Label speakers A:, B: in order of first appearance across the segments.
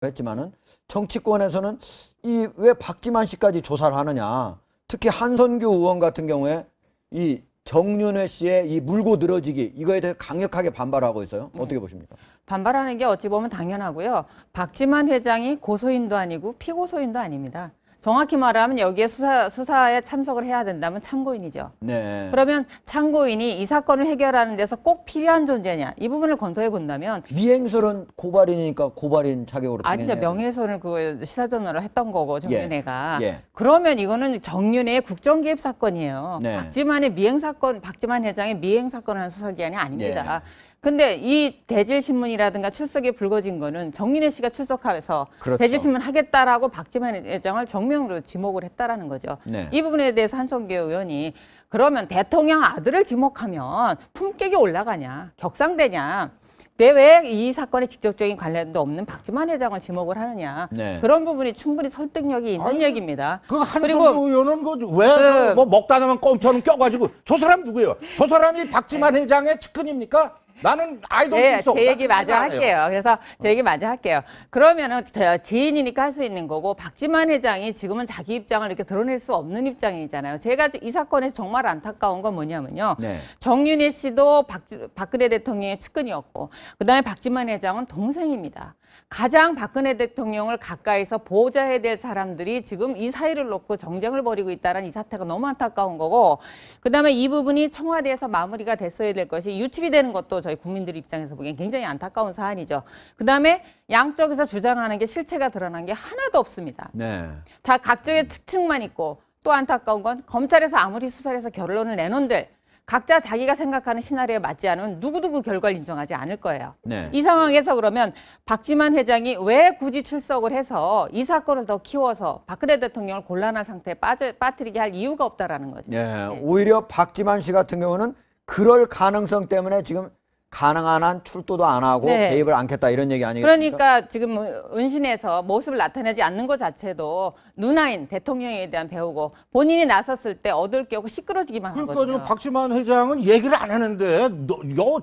A: 했지만은 정치권에서는 이 왜 박지만 씨까지 조사를 하느냐. 특히 한선규 의원 같은 경우에 이 정윤회 씨의 이 물고 늘어지기 이거에 대해 강력하게 반발하고 있어요. 어떻게 보십니까?
B: 반발하는 게 어찌 보면 당연하고요. 박지만 회장이 고소인도 아니고 피고소인도 아닙니다. 정확히 말하면 여기에 수사에 참석을 해야 된다면 참고인이죠.
A: 네.
B: 그러면 참고인이 이 사건을 해결하는 데서 꼭 필요한 존재냐 이 부분을 검토해 본다면
A: 미행설은 고발인이니까 고발인 자격으로
B: 아니죠.
A: 당연히
B: 명예훼손을 그 시사전으로 했던 거고 정윤회가.
A: 예.
B: 그러면 이거는 정윤회의 국정개입 사건이에요.
A: 네.
B: 박지만의 미행 사건, 박지만 회장의 미행 사건을 한 수사기관이 아닙니다.
A: 예.
B: 근데 이 대질신문이라든가 출석이 불거진 거는 정윤회 씨가 출석해서
A: 그렇죠.
B: 대질신문 하겠다라고 박지만 회장을 정명으로 지목을 했다라는 거죠.
A: 네.
B: 이 부분에 대해서 한성규 의원이 그러면 대통령 아들을 지목하면 품격이 올라가냐, 격상되냐. 왜 이 사건에 직접적인 관련도 없는 박지만 회장을 지목을 하느냐.
A: 네.
B: 그런 부분이 충분히 설득력이 있는 얘기입니다.
C: 그 한성규 의원은 왜 뭐 먹다 남은 껌처럼 껴가지고 저 사람 누구예요? 저 사람이 박지만 회장의 측근입니까? 나는 아이돌
B: 네,
C: 있어.
B: 제 얘기 마저 할게요. 그래서 제 얘기 마저 할게요. 그러면은 지인이니까 할 수 있는 거고 박지만 회장이 지금은 자기 입장을 이렇게 드러낼 수 없는 입장이잖아요. 제가 이 사건에서 정말 안타까운 건 뭐냐면요.
A: 네.
B: 정윤회 씨도 박근혜 대통령의 측근이었고 그다음에 박지만 회장은 동생입니다. 가장 박근혜 대통령을 가까이서 보호자해야 될 사람들이 지금 이 사이를 놓고 정쟁을 벌이고 있다는 이 사태가 너무 안타까운 거고 그다음에 이 부분이 청와대에서 마무리가 됐어야 될 것이 유출이 되는 것도 저희 국민들 입장에서 보기엔 굉장히 안타까운 사안이죠. 그다음에 양쪽에서 주장하는 게 실체가 드러난 게 하나도 없습니다.
A: 네.
B: 다 각자의 특징만 있고 또 안타까운 건 검찰에서 아무리 수사를 해서 결론을 내놓은들 각자 자기가 생각하는 시나리오에 맞지 않으면 누구도 그 결과를 인정하지 않을 거예요.
A: 네.
B: 이 상황에서 그러면 박지만 회장이 왜 굳이 출석을 해서 이 사건을 더 키워서 박근혜 대통령을 곤란한 상태에 빠뜨리게 할 이유가 없다라는 거죠.
A: 네. 오히려 박지만 씨 같은 경우는 그럴 가능성 때문에 지금 가능한 한 출두도 안 하고
B: 네.
A: 개입을 않겠다 이런 얘기 아니겠습니까?
B: 그러니까 지금 은신에서 모습을 나타내지 않는 것 자체도 누나인 대통령에 대한 배우고 본인이 나섰을 때 얻을 게 없고 시끄러지기만 하거든요.
C: 그러니까 박지만 회장은 얘기를 안 하는데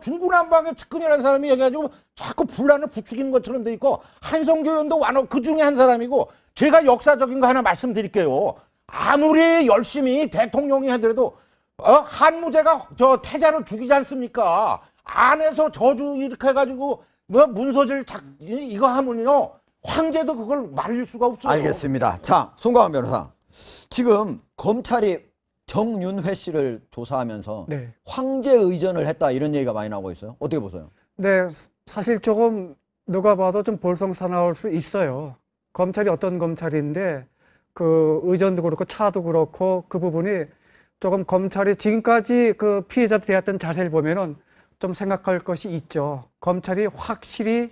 C: 중구난방의 측근이라는 사람이 얘기해가지고 자꾸 분란을 부추기는 것처럼 돼 있고 한성규 의원도 완호 그 중에 한 사람이고 제가 역사적인 거 하나 말씀드릴게요. 아무리 열심히 대통령이 하더라도 한무제가 저 태자를 죽이지 않습니까? 안에서 저주 이렇게 해가지고 뭐 문서질 이거 하면요 황제도 그걸 말릴 수가 없어요.
A: 알겠습니다. 자, 송강원 변호사. 지금 검찰이 정윤회 씨를 조사하면서
D: 네.
A: 황제 의전을 했다 이런 얘기가 많이 나오고 있어요. 어떻게 보세요?
D: 네, 사실 조금 누가 봐도 좀 볼썽사나울 수 있어요. 검찰이 어떤 검찰인데 그 의전도 그렇고 차도 그렇고 그 부분이 조금 검찰이 지금까지 그 피해자한테 대했던 자세를 보면은 좀 생각할 것이 있죠. 검찰이 확실히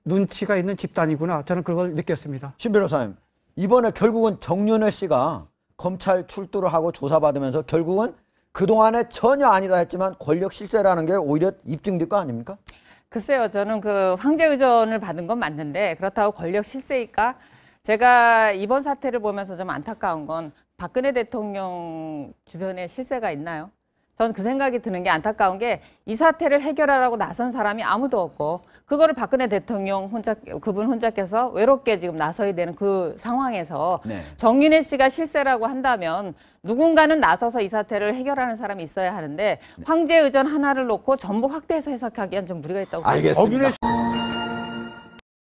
D: 눈치가 있는 집단이구나. 저는 그걸 느꼈습니다.
A: 신 변호사님, 이번에 결국은 정윤회 씨가 검찰 출두를 하고 조사받으면서 결국은 그동안에 전혀 아니다 했지만 권력 실세라는 게 오히려 입증될 거 아닙니까?
B: 글쎄요, 저는 그 황제 의전을 받은 건 맞는데 그렇다고 권력 실세일까? 제가 이번 사태를 보면서 좀 안타까운 건 박근혜 대통령 주변에 실세가 있나요? 전 그 생각이 드는 게 안타까운 게 이 사태를 해결하라고 나선 사람이 아무도 없고 그거를 박근혜 대통령 그분 혼자께서 외롭게 지금 나서야 되는 그 상황에서
A: 네.
B: 정윤회 씨가 실세라고 한다면 누군가는 나서서 이 사태를 해결하는 사람이 있어야 하는데 황제 의전 하나를 놓고 전부 확대해서 해석하기엔 좀 무리가 있다고 생각합니다.
A: 알겠습니다.